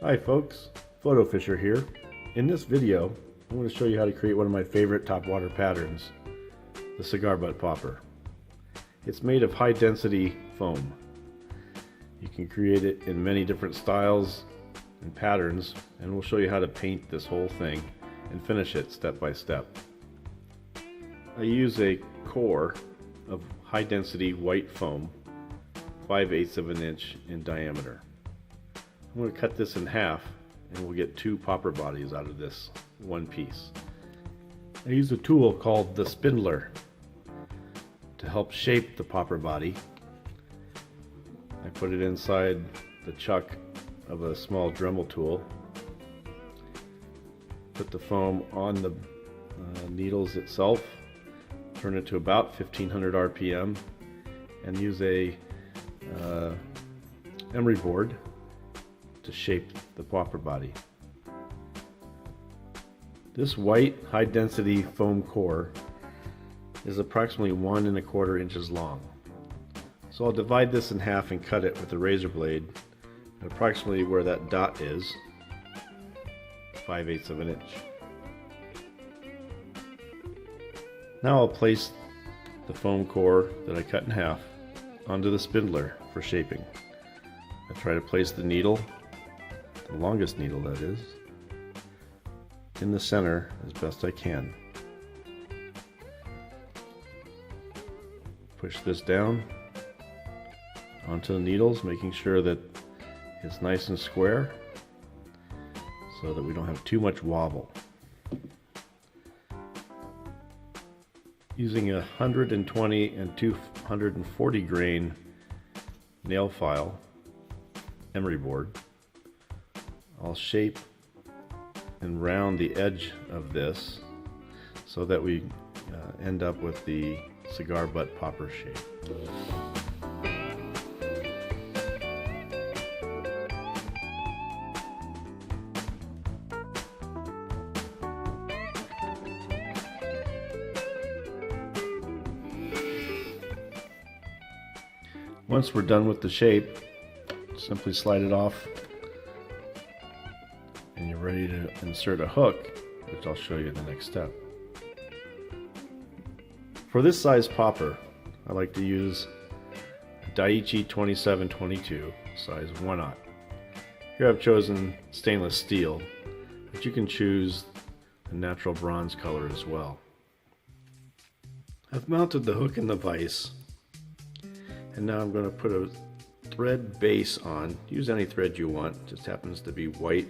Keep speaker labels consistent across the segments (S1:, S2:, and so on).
S1: Hi folks, Photo Fisher here. In this video, I'm going to show you how to create one of my favorite topwater patterns, the cigar butt popper. It's made of high density foam. You can create it in many different styles and patterns, and we'll show you how to paint this whole thing and finish it step by step. I use a core of high density white foam, 5/8 of an inch in diameter. I'm going to cut this in half and we'll get two popper bodies out of this one piece. I use a tool called the spindler to help shape the popper body. I put it inside the chuck of a small Dremel tool, put the foam on the needles itself, turn it to about 1500 RPM, and use a emery board to shape the popper body. This white high density foam core is approximately 1 1/4 inches long. So I'll divide this in half and cut it with a razor blade at approximately where that dot is, 5/8 of an inch. Now I'll place the foam core that I cut in half onto the spindler for shaping. I try to place the needle, the longest needle that is, in the center as best I can. Push this down onto the needles, making sure that it's nice and square so that we don't have too much wobble. Using a 120 and 240 grain nail file emery board, I'll shape and round the edge of this so that we end up with the cigar butt popper shape. Once we're done with the shape, simply slide it off and you're ready to insert a hook, which I'll show you in the next step. For this size popper, I like to use a Daiichi 2722 size 1/0. Here I've chosen stainless steel, but you can choose a natural bronze color as well. I've mounted the hook in the vise, and now I'm going to put a thread base on. Use any thread you want, it just happens to be white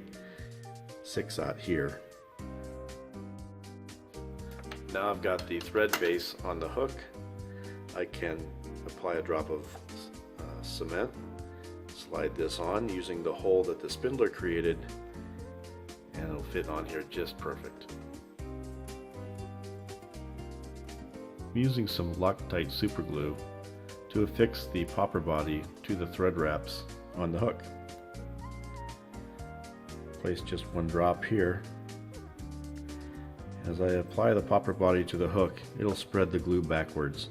S1: 6/0 here. Now I've got the thread base on the hook. I can apply a drop of cement, slide this on using the hole that the spindler created, and it'll fit on here just perfect. I'm using some Loctite super glue to affix the popper body to the thread wraps on the hook. Place just one drop here. As I apply the popper body to the hook, it'll spread the glue backwards.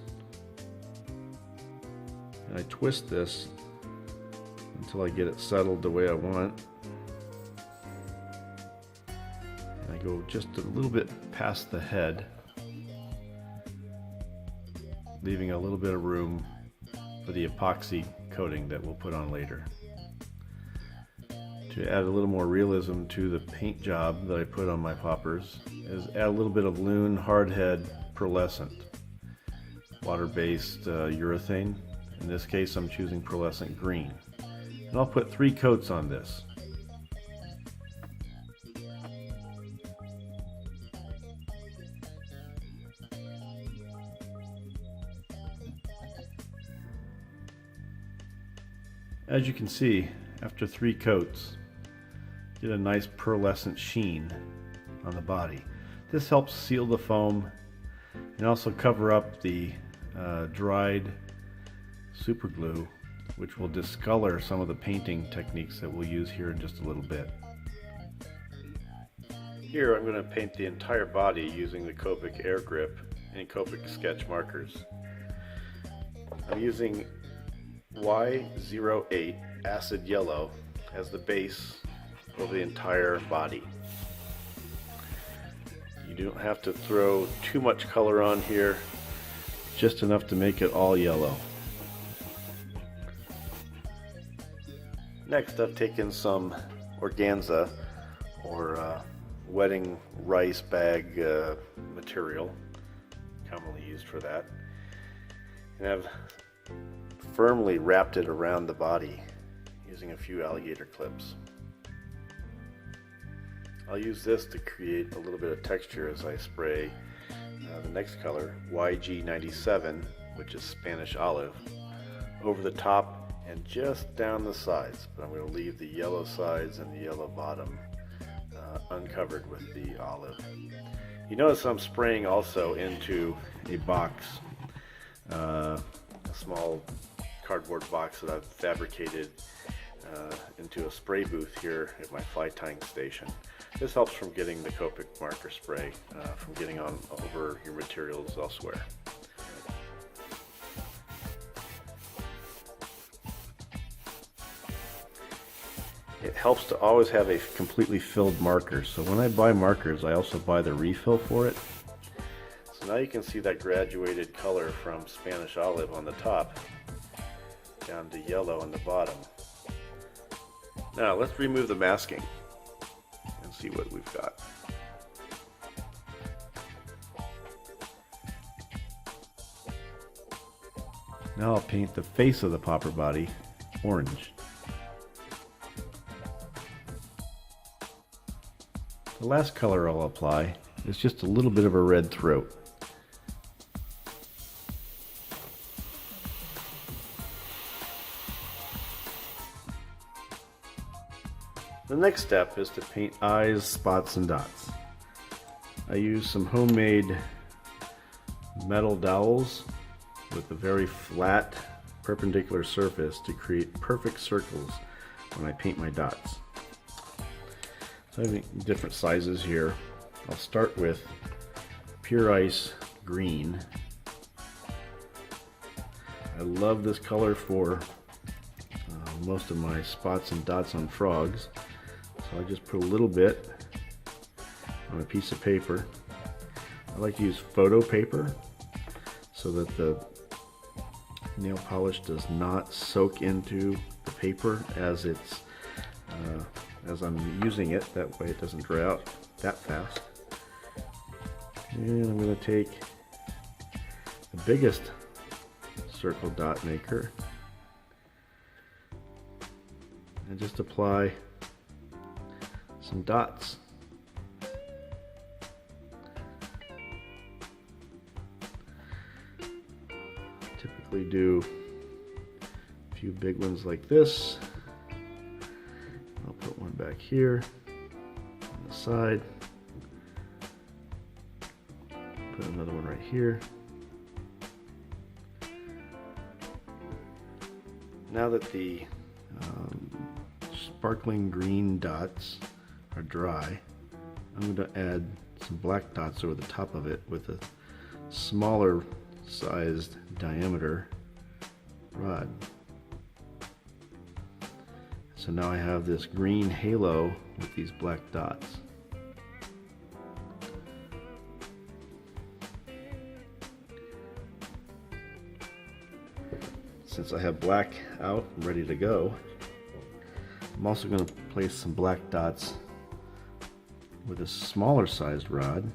S1: And I twist this until I get it settled the way I want. And I go just a little bit past the head, leaving a little bit of room for the epoxy coating that we'll put on later. To add a little more realism to the paint job that I put on my poppers is add a little bit of Loon hardhead pearlescent, water-based urethane. In this case I'm choosing pearlescent green, and I'll put 3 coats on this. As you can see, after 3 coats, get a nice pearlescent sheen on the body. This helps seal the foam and also cover up the dried super glue, which will discolor some of the painting techniques that we'll use here in just a little bit. Here I'm going to paint the entire body using the Copic air grip and Copic sketch markers. I'm using Y08 acid yellow as the base over the entire body. You don't have to throw too much color on here, just enough to make it all yellow. Next, I've taken some organza or wedding rice bag material, commonly used for that, and I've firmly wrapped it around the body using a few alligator clips. I'll use this to create a little bit of texture as I spray the next color, YG97, which is Spanish olive, over the top and just down the sides, but I'm going to leave the yellow sides and the yellow bottom uncovered with the olive. You notice I'm spraying also into a box, a small cardboard box that I've fabricated into a spray booth here at my fly tying station. This helps from getting the Copic marker spray from getting on over your materials elsewhere. It helps to always have a completely filled marker. So when I buy markers, I also buy the refill for it. So now you can see that graduated color from Spanish olive on the top down to yellow on the bottom. Now let's remove the masking and see what we've got. Now I'll paint the face of the popper body orange. The last color I'll apply is just a little bit of a red throat. The next step is to paint eyes, spots, and dots. I use some homemade metal dowels with a very flat perpendicular surface to create perfect circles when I paint my dots. So I have different sizes here. I'll start with pure ice green. I love this color for most of my spots and dots on frogs. So I just put a little bit on a piece of paper. I like to use photo paper so that the nail polish does not soak into the paper as it's as I'm using it. That way it doesn't dry out that fast. And I'm going to take the biggest circle dot maker and just apply some dots. Typically do a few big ones like this. I'll put one back here on the side. Put another one right here. Now that the sparkling green dots are dry, I'm going to add some black dots over the top of it with a smaller sized diameter rod. So now I have this green halo with these black dots. Since I have black out and ready to go, I'm also going to place some black dots with a smaller sized rod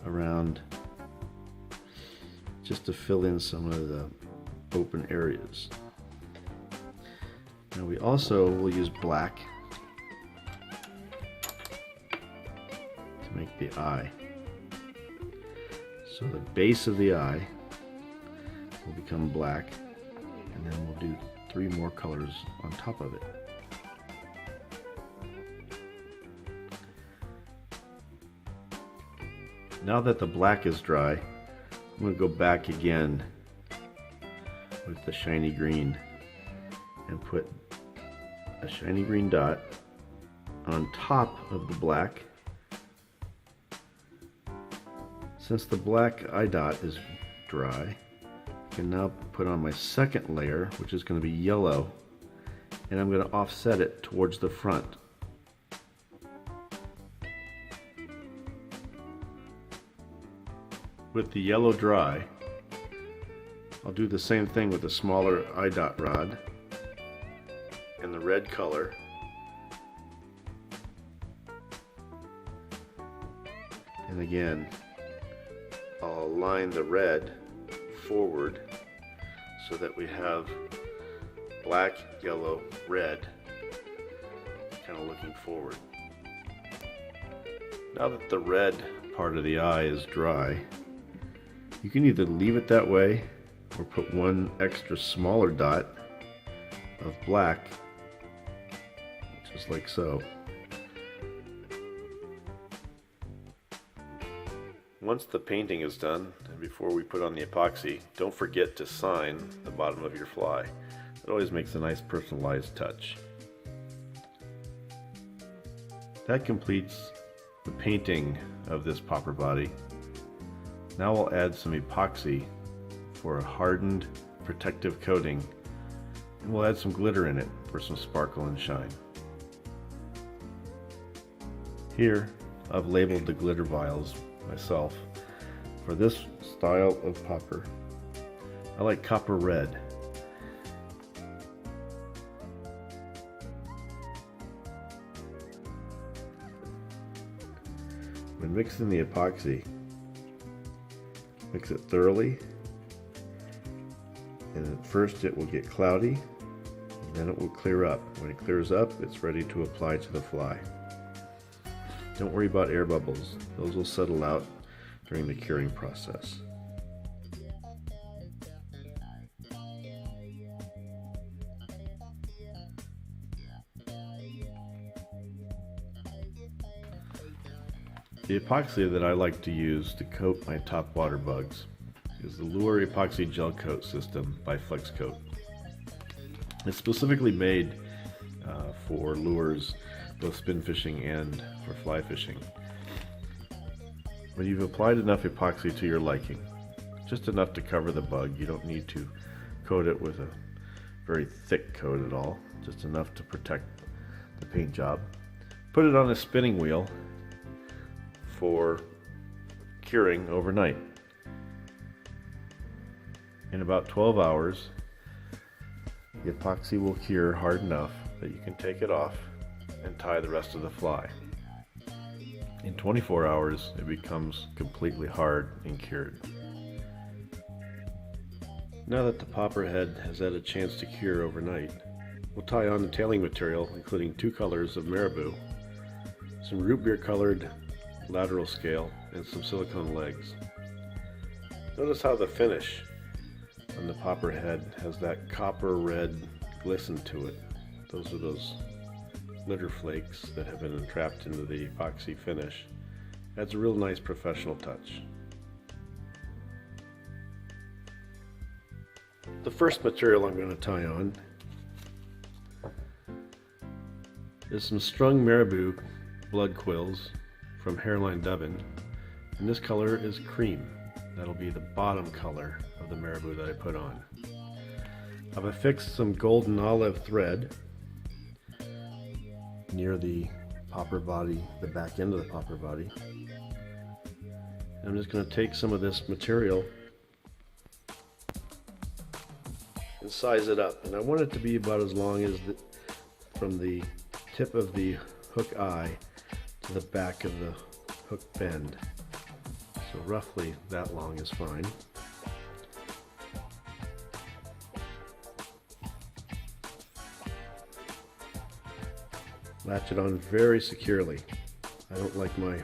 S1: around, just to fill in some of the open areas. Now we also will use black to make the eye. So the base of the eye will become black, and then we'll do 3 more colors on top of it. Now that the black is dry, I'm going to go back again with the shiny green and put a shiny green dot on top of the black. Since the black eye dot is dry, I can now put on my second layer, which is going to be yellow, and I'm going to offset it towards the front. With the yellow dry, I'll do the same thing with the smaller eye dot rod and the red color. And again, I'll align the red forward so that we have black, yellow, red, kind of looking forward. Now that the red part of the eye is dry, you can either leave it that way or put one extra smaller dot of black, just like so. Once the painting is done, and before we put on the epoxy, don't forget to sign the bottom of your fly. It always makes a nice personalized touch. That completes the painting of this popper body. Now we'll add some epoxy for a hardened protective coating, and we'll add some glitter in it for some sparkle and shine. Here I've labeled the glitter vials myself. For this style of popper, I like copper red. When mixing the epoxy, mix it thoroughly, and at first it will get cloudy, and then it will clear up. When it clears up, it's ready to apply to the fly. Don't worry about air bubbles. Those will settle out during the curing process. The epoxy that I like to use to coat my top water bugs is the Lure Epoxy Gel Coat System by FlexCoat. It's specifically made for lures, both spin fishing and for fly fishing. When you've applied enough epoxy to your liking, just enough to cover the bug, you don't need to coat it with a very thick coat at all, just enough to protect the paint job. Put it on a spinning wheel for curing overnight. In about 12 hours, the epoxy will cure hard enough that you can take it off and tie the rest of the fly. In 24 hours, it becomes completely hard and cured. Now that the popper head has had a chance to cure overnight, we'll tie on the tailing material, including 2 colors of marabou, some root beer colored lateral scale, and some silicone legs. Notice how the finish on the popper head has that copper red glisten to it. Those are those glitter flakes that have been entrapped into the epoxy finish. Adds a real nice professional touch. The first material I'm going to tie on is some strung marabou blood quills from Hareline Dubbin, and this color is cream. That'll be the bottom color of the marabou that I put on. I've affixed some golden olive thread near the popper body, the back end of the popper body. And I'm just going to take some of this material and size it up, and I want it to be about as long as from the tip of the hook eye to the back of the hook bend. So roughly that long is fine. Latch it on very securely. I don't like my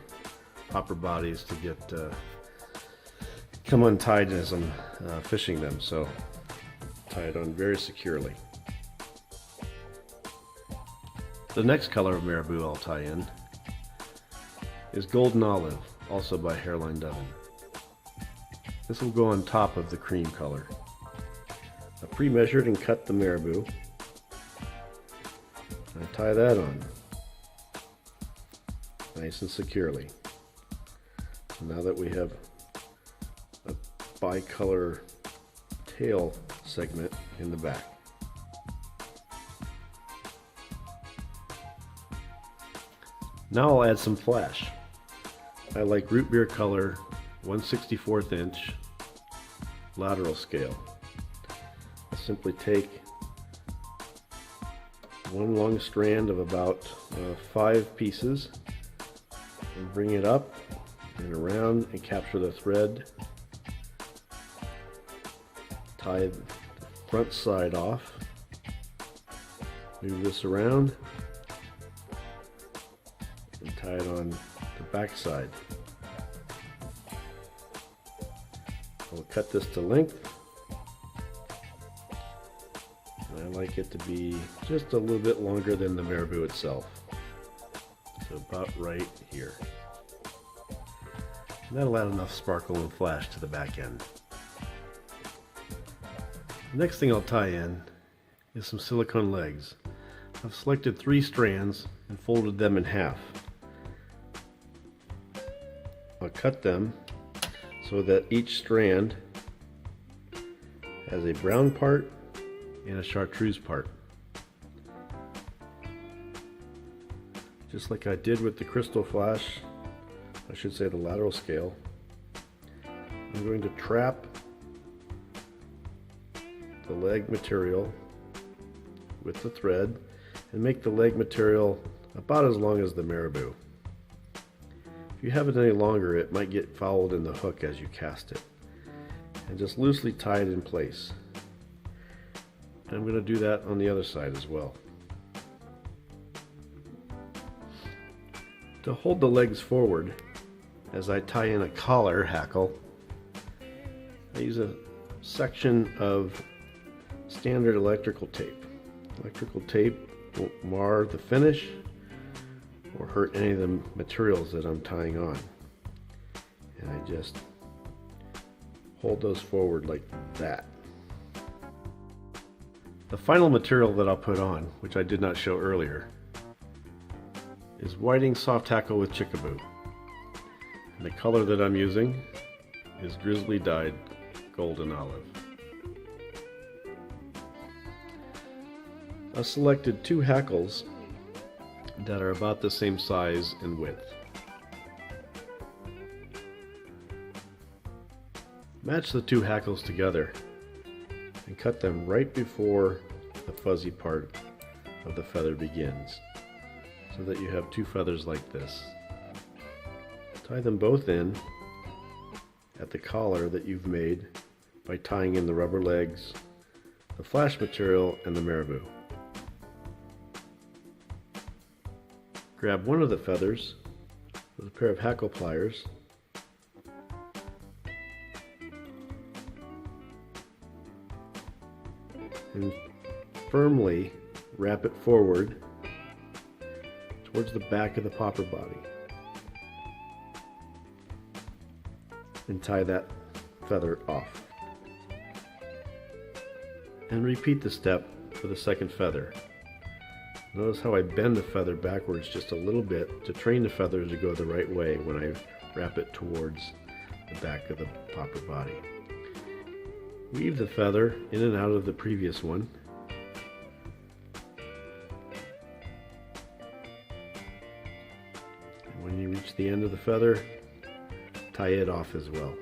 S1: popper bodies to get come untied as I'm fishing them, so tie it on very securely. The next color of marabou I'll tie in is golden olive, also by Hareline Dubbin. This will go on top of the cream color. I pre-measured and cut the marabou. I tie that on nice and securely. So now that we have a bicolor tail segment in the back. Now I'll add some flash. I like root beer color 1/64 inch lateral scale. I'll simply take one long strand of about 5 pieces and bring it up and around and capture the thread. Tie the front side off. Move this around and tie it on the back side. I'll cut this to length. And I like it to be just a little bit longer than the marabou itself. So about right here. And that'll add enough sparkle and flash to the back end. The next thing I'll tie in is some silicone legs. I've selected 3 strands and folded them in half. I'll cut them so that each strand has a brown part and a chartreuse part. Just like I did with the crystal flash, I should say the lateral scale, I'm going to trap the leg material with the thread and make the leg material about as long as the marabou. If you have it any longer, it might get fouled in the hook as you cast it. And just loosely tie it in place. And I'm going to do that on the other side as well. To hold the legs forward, as I tie in a collar hackle, I use a section of standard electrical tape. Electrical tape won't mar the finish or hurt any of the materials that I'm tying on. And I just hold those forward like that. The final material that I'll put on, which I did not show earlier, is whiting soft hackle with chickaboo. And the color that I'm using is drizzly dyed golden olive. I've selected 2 hackles that are about the same size and width. Match the 2 hackles together and cut them right before the fuzzy part of the feather begins, so that you have 2 feathers like this. Tie them both in at the collar that you've made by tying in the rubber legs, the flash material, and the marabou. Grab one of the feathers with a pair of hackle pliers and firmly wrap it forward towards the back of the popper body and tie that feather off. And repeat the step for the second feather. Notice how I bend the feather backwards just a little bit to train the feather to go the right way when I wrap it towards the back of the popper body. Weave the feather in and out of the previous one. And when you reach the end of the feather, tie it off as well.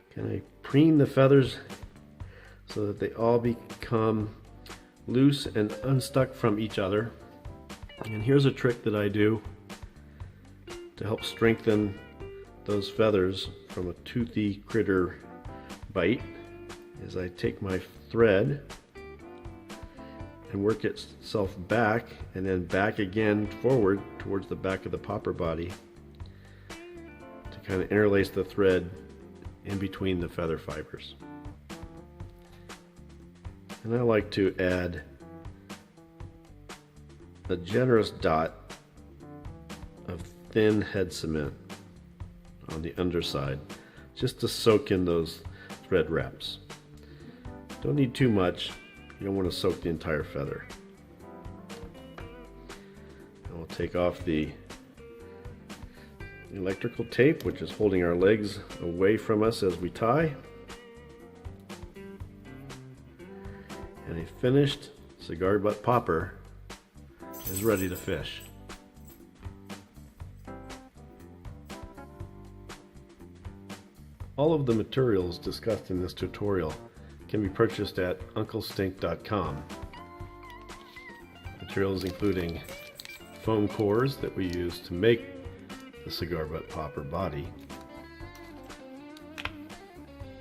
S1: Can I preen the feathers so that they all become loose and unstuck from each other? And here's a trick that I do to help strengthen those feathers from a toothy critter bite, is I take my thread and work itself back and then back again forward towards the back of the popper body to kind of interlace the thread in between the feather fibers. And I like to add a generous dot of thin head cement on the underside just to soak in those thread wraps. Don't need too much, you don't want to soak the entire feather. And we'll take off the electrical tape, which is holding our legs away from us as we tie. And a finished cigar butt popper is ready to fish. All of the materials discussed in this tutorial can be purchased at unclestink.com. Materials including foam cores that we use to make the cigar butt popper body,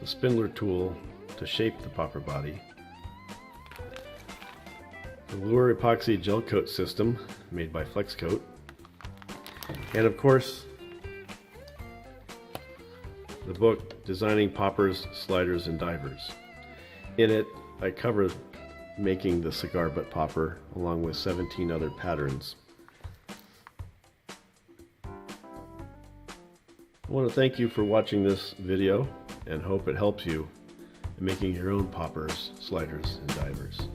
S1: the spindler tool to shape the popper body, the lure epoxy gel coat system made by Flex Coat, and of course the book Designing Poppers, Sliders, and Divers. In it I cover making the cigar butt popper along with 17 other patterns. I want to thank you for watching this video and hope it helps you in making your own poppers, sliders, and divers.